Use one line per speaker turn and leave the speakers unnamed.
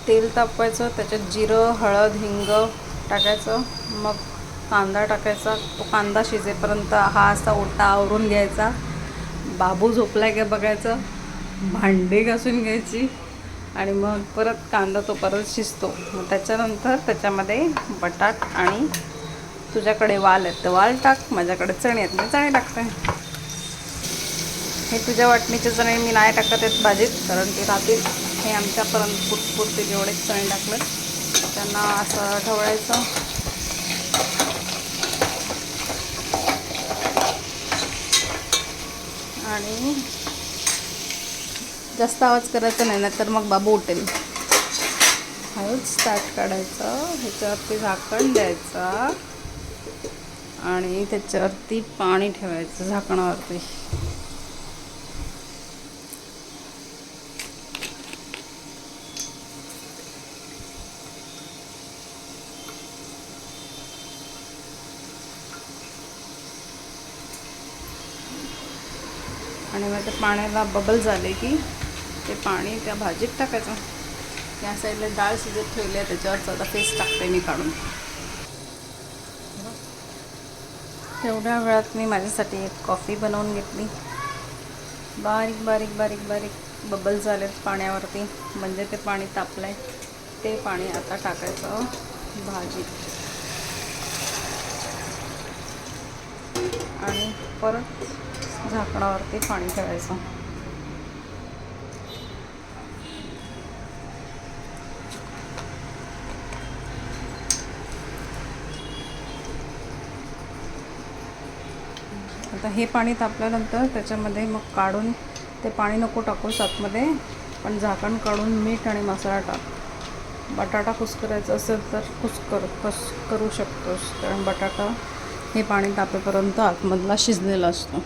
तेल तापवायचं, त्याच्यात जिरं, हळद, हिंग टाकायचं, मग कांदा टाकायचा. तो कांदा शिजेपर्यंत हा असा ओटा आवरून घ्यायचा. बाबू झोपलाय का बघायचं, भांडी घासून घ्यायची आणि मग परत कांदा तो परत शिजतो. मग त्याच्यानंतर त्याच्यामध्ये बटाट आणि तुझ्याकडे वाल आहेत तर वाल टाक, माझ्याकडे चणे आहेत मी चणे टाकते. हे तुझ्या वाटणीचे चणे मी नाही टाकत आहेत भाजीत, कारण ते राहतील. हे आमच्यापर्यंत पुरते जेवढेच चणे टाकले त्यांना असं ढवळायचं. आणि जास्त आवाज करायचा नाही, नाहीतर मग बाबू उठेल. हळूच ताट काढायचं, ह्याच्यावरती झाकण द्यायचा आणि त्याच्यावरती पाणी ठेवायचं झाकणावरती. आणि मग त्या पाण्याला बबल झाले की ते पाणी त्या भाजीत टाकायचं. त्या साईडला डाळ शिजत ठेवली आहे, त्याच्यावरच आता पेस्ट टाकते मी काढून. तेवढ्या वेळात मी माझ्यासाठी एक कॉफी बनवून घेतली. बारीक बारीक बारीक बारीक बबल झालेत पाण्यावरती, म्हणजे ते पाणी तापलं आहे. ते पाणी आता टाकायचं भाजीत आणि परत झाकणावरती पाणी ठेवायचं. आता हे पाणी तापल्यानंतर त्याच्यामध्ये मग काढून, ते पाणी नको टाकूस आतमध्ये, पण झाकण काढून मीठ आणि मसाला टाक. बटाटा कुस्करायचा असेल तर करू शकतोस, कारण बटाटा हे पाणी तापेपर्यंत आतमधला शिजलेला असतो.